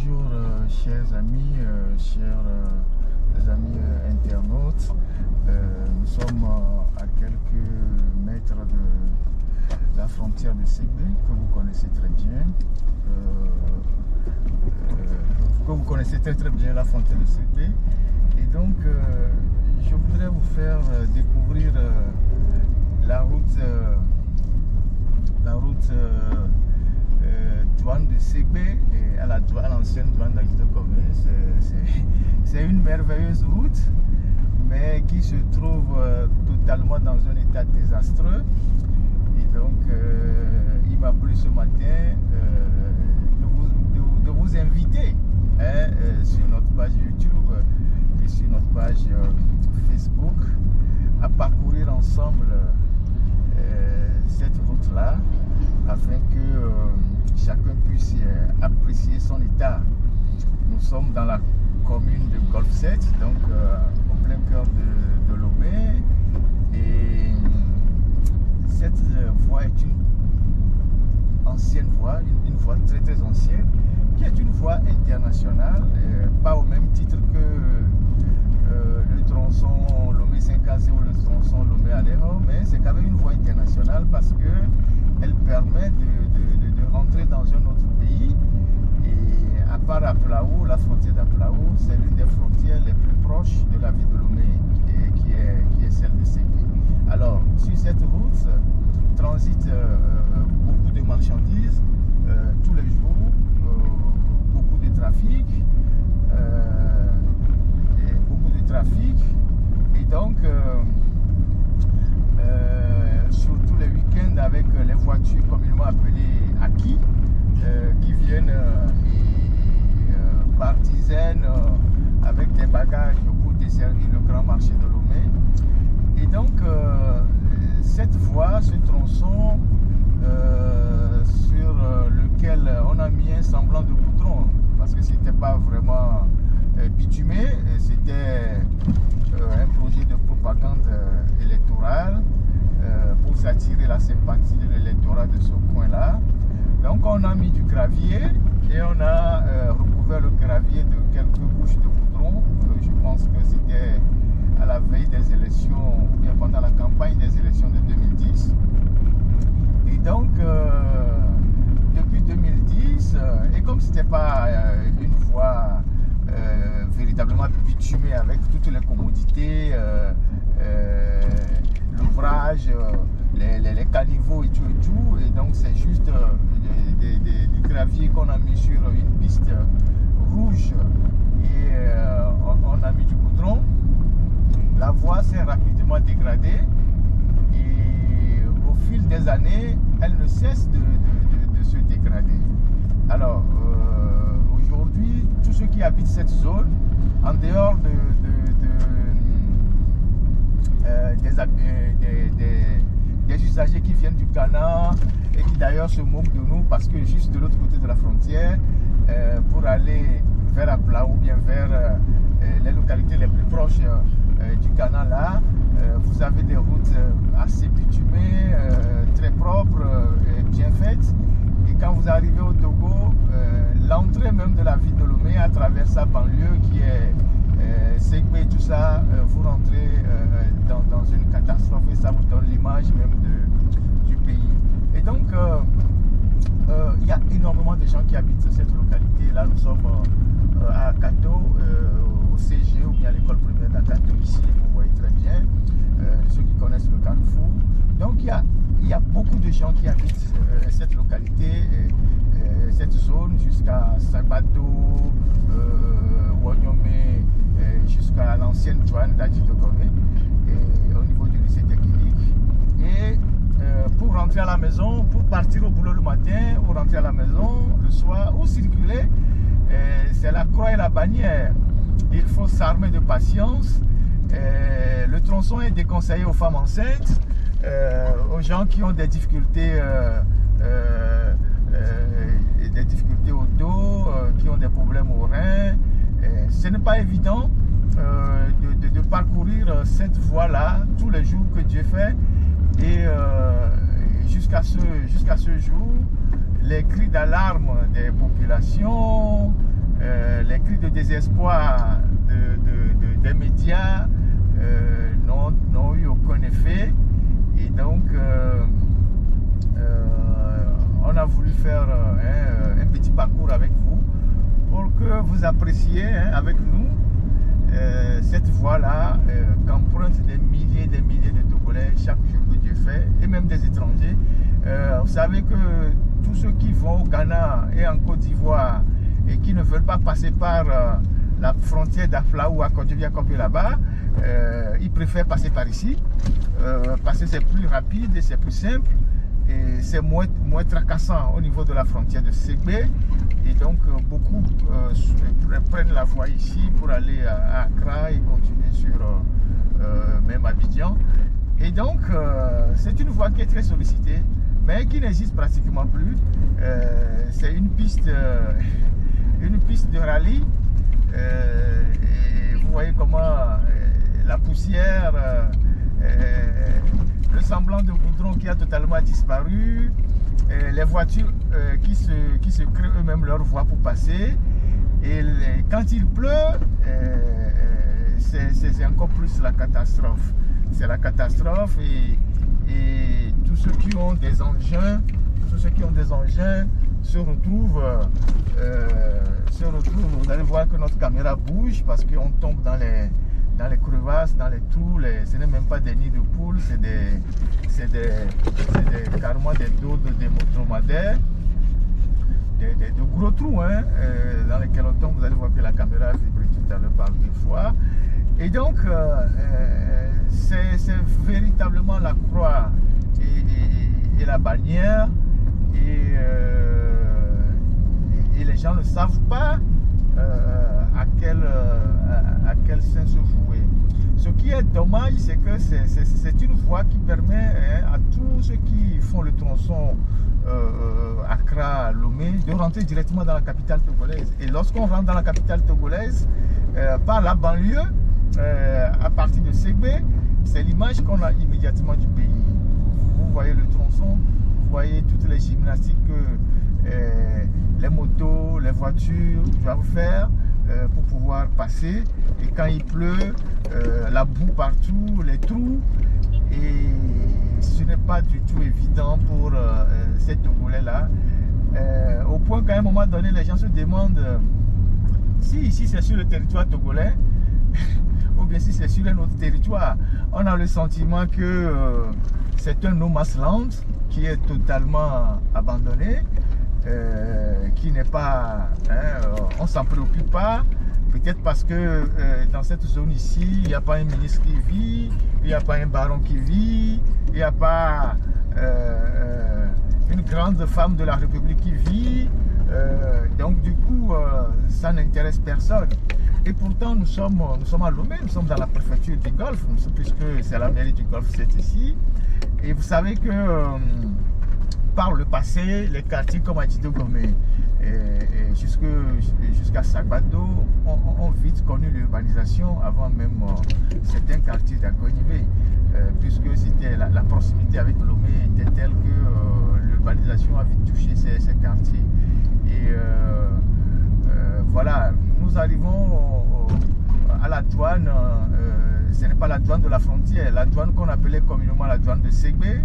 Bonjour chers amis, chers amis internautes. Nous sommes à quelques mètres de la frontière de Ségbé, que vous connaissez très bien. La frontière de Ségbé. Et donc, je voudrais vous faire découvrir la route douane de Ségbé et à l'ancienne douane d'Ajidokome. C'est une merveilleuse route, mais qui se trouve totalement dans un état désastreux. Et donc, il m'a plu ce matin de vous inviter sur notre page YouTube et sur notre page Facebook à parcourir ensemble cette route-là, afin que chacun puisse apprécier son état. Nous sommes dans la commune de Golf 7, donc au plein cœur de Lomé, et cette voie est une ancienne voie, une voie très très ancienne, qui est une voie internationale, pas au même titre que le tronçon Lomé 5AC ou le tronçon Lomé Aléro, mais c'est quand même une voie internationale parce que elle permet de rentrer dans un autre pays. Et à part Aplaou, la frontière d'Aplaou, c'est l'une des frontières les plus proches de la ville de Lomé, qui est celle de Ségbé. Alors, sur cette route transitent beaucoup de marchandises tous les jours, beaucoup de trafic, et donc surtout les week-ends avec les voitures communément appelées Aki, qui viennent par dizaines avec des bagages pour desservir le grand marché de Lomé. Et donc cette voie, ce tronçon sur lequel on a mis un semblant de goudron, parce que c'était pas vraiment bitumé, c'était un projet de propagande électorale pour s'attirer la sympathie de l'électorat de ce coin-là. Donc on a mis du gravier et on a recouvert le gravier de quelques couches de goudron. Je pense que c'était à la veille des élections, ou bien pendant la campagne des élections de 2010. Et donc depuis 2010, et comme c'était pas une voie véritablement bitumée avec toutes les commodités, l'ouvrage, les caniveaux et tout, et donc c'est juste du gravier qu'on a mis sur une piste rouge et on a mis du goudron. La voie s'est rapidement dégradée et au fil des années, elle ne cesse de se dégrader. Alors aujourd'hui, tous ceux qui habitent cette zone, en dehors des usagers qui viennent du Ghana et qui d'ailleurs se moquent de nous parce que juste de l'autre côté de la frontière, pour aller vers Aplaou ou bien vers les localités les plus proches du Ghana là, vous avez des routes assez bitumées, très propres et bien faites. Et quand vous arrivez au Togo, l'entrée même de la ville de Lomé à travers sa banlieue qui est Ségbé, tout ça, vous rentrez dans une catastrophe et ça vous donne l'image même du pays. Et donc, il y a énormément de gens qui habitent cette localité. Là, nous sommes à Kato, au CG ou bien à l'école primaire d'Akato ici, vous voyez très bien, ceux qui connaissent le Carrefour. Donc, il y a beaucoup de gens qui habitent cette localité, cette zone jusqu'à Sabato, Wanyome, jusqu'à l'ancienne douane d'Ajidokome et au niveau du lycée technique. Et pour rentrer à la maison, pour partir au boulot le matin, ou rentrer à la maison le soir, ou circuler, c'est la croix et la bannière. Il faut s'armer de patience. Le tronçon est déconseillé aux femmes enceintes, aux gens qui ont des difficultés au dos, qui ont des problèmes aux reins. Ce n'est pas évident de parcourir cette voie-là tous les jours que Dieu fait. Et jusqu'à ce jour, les cris d'alarme des populations, les cris de désespoir des médias n'ont eu aucun effet. Et donc, on a voulu faire un petit parcours avec vous pour que vous appréciez avec nous cette voie-là qu'empruntent des milliers de Togolais chaque jour que Dieu fait, et même des étrangers. Vous savez que tous ceux qui vont au Ghana et en Côte d'Ivoire et qui ne veulent pas passer par la frontière d'Afla ou à Côte-d'Ivoire là-bas, ils préfèrent passer par ici parce que c'est plus rapide et c'est plus simple et c'est moins tracassant au niveau de la frontière de Ségbé. Et donc beaucoup prennent la voie ici pour aller à Accra et continuer sur même Abidjan. Et donc c'est une voie qui est très sollicitée mais qui n'existe pratiquement plus. C'est une piste de rallye. Et vous voyez comment la poussière, le semblant de goudron qui a totalement disparu, les voitures qui se créent eux-mêmes leur voie pour passer. Et quand il pleut, c'est encore plus la catastrophe. C'est la catastrophe et tous ceux qui ont des engins, se retrouvent, vous allez voir que notre caméra bouge parce qu'on tombe dans les crevasses, dans les trous. Ce n'est même pas des nids de poules, c'est carrément des dos de dromadaires, de gros trous dans lesquels on tombe. Vous allez voir que la caméra a vibré tout à l'heure par 2 fois. Et donc, c'est véritablement la croix et la bannière. Et les gens ne savent pas à quel saint se vouer. Ce qui est dommage, c'est que c'est une voie qui permet à tous ceux qui font le tronçon Accra-Lomé de rentrer directement dans la capitale togolaise. Et lorsqu'on rentre dans la capitale togolaise, par la banlieue, à partir de Ségbé, c'est l'image qu'on a immédiatement du pays. Vous voyez le tronçon, vous voyez toutes les gymnastiques que les motos, les voitures doivent faire pour pouvoir passer. Et quand il pleut, la boue partout, les trous, et ce n'est pas du tout évident pour ces Togolais-là. Au point qu'à un moment donné, les gens se demandent si ici c'est sur le territoire togolais ou bien si c'est sur un autre territoire. On a le sentiment que c'est un no-man's land qui est totalement abandonné, qui n'est pas, on ne s'en préoccupe pas, peut-être parce que dans cette zone ici, il n'y a pas un ministre qui vit, il n'y a pas un baron qui vit, il n'y a pas une grande femme de la République qui vit, donc du coup, ça n'intéresse personne. Et pourtant, nous sommes à Lomé, nous sommes dans la préfecture du Golfe, puisque c'est la mairie du Golfe, c'est ici. Et vous savez que par le passé, les quartiers comme Adjido Gomé jusqu'à Sagbado ont vite connu l'urbanisation avant même certains quartiers d'Agognibé, puisque c'était la proximité avec Lomé était telle que l'urbanisation a vite touché ces quartiers. Et voilà, nous arrivons à la douane. Ce n'est pas la douane de la frontière, la douane qu'on appelait communément la douane de Ségbé,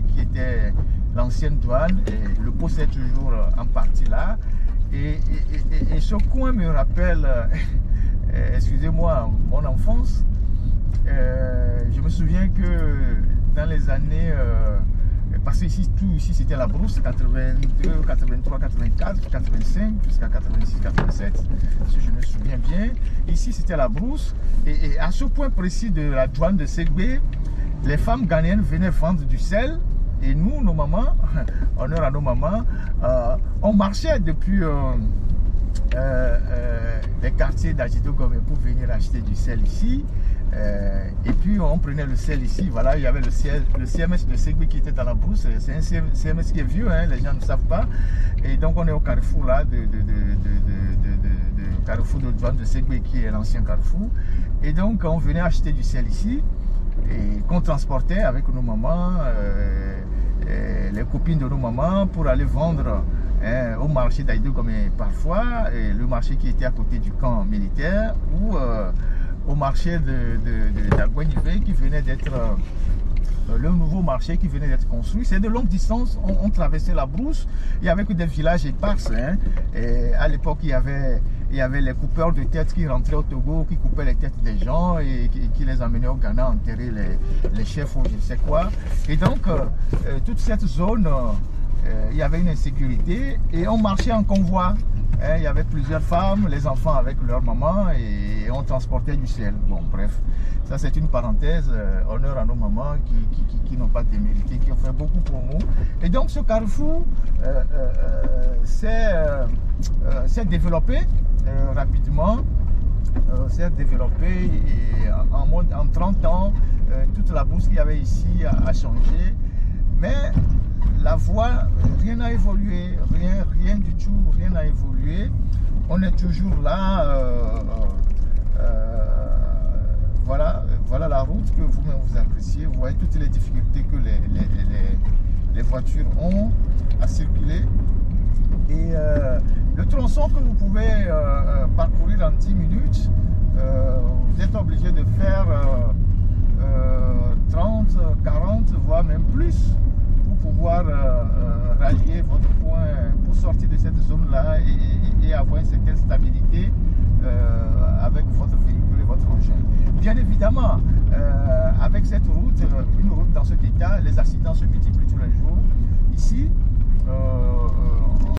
qui était l'ancienne douane, et le poste est toujours en partie là. Et ce coin me rappelle, excusez-moi, mon enfance. Je me souviens que dans les années, parce que tout ici c'était la brousse, 82, 83, 84, 85, jusqu'à 86, 87, si je me souviens bien. Ici c'était la brousse, et à ce point précis de la douane de Ségbé, les femmes ghanéennes venaient vendre du sel. Et nous, nos mamans, honneur à nos mamans, on marchait depuis les quartiers d'Adjido Gomé pour venir acheter du sel ici. Et puis on prenait le sel ici. Voilà, il y avait le CMS de Ségbé qui était dans la brousse. C'est un CMS qui est vieux, les gens ne savent pas. Et donc on est au carrefour là, carrefour de douane de Ségbé qui est l'ancien carrefour. Et donc on venait acheter du sel ici, et qu'on transportait avec nos mamans, les copines de nos mamans, pour aller vendre au marché d'Aïdo comme parfois, le marché qui était à côté du camp militaire, ou au marché de d'Aguanivé qui venait d'être le nouveau marché qui venait d'être construit. C'est de longue distance, on traversait la brousse, il y avait que des villages éparses. Et à l'époque, il y avait les coupeurs de têtes qui rentraient au Togo, qui coupaient les têtes des gens et qui les amenaient au Ghana enterrer les chefs ou je ne sais quoi. Et donc, toute cette zone, il y avait une insécurité et on marchait en convoi. Il y avait plusieurs femmes, les enfants avec leur maman et on transportait du sel. Bon, bref, ça c'est une parenthèse. Honneur à nos mamans qui n'ont pas démérité, qui ont fait beaucoup pour nous. Et donc ce carrefour s'est développé rapidement. S'est développé et en 30 ans, toute la bourse qu'il y avait ici a changé. Mais la voie, rien n'a évolué, rien du tout, rien n'a évolué. On est toujours là. Voilà la route que vous-même vous appréciez. Vous voyez toutes les difficultés que les voitures ont à circuler. Et le tronçon que vous pouvez parcourir en 10 minutes, vous êtes obligé de faire 30, 40, voire même plus pour pouvoir rallier votre point, pour sortir de cette zone-là et avoir une certaine stabilité avec votre véhicule et votre engin. Bien évidemment, avec cette route, une route dans cet état, les accidents se multiplient tous les jours. Ici,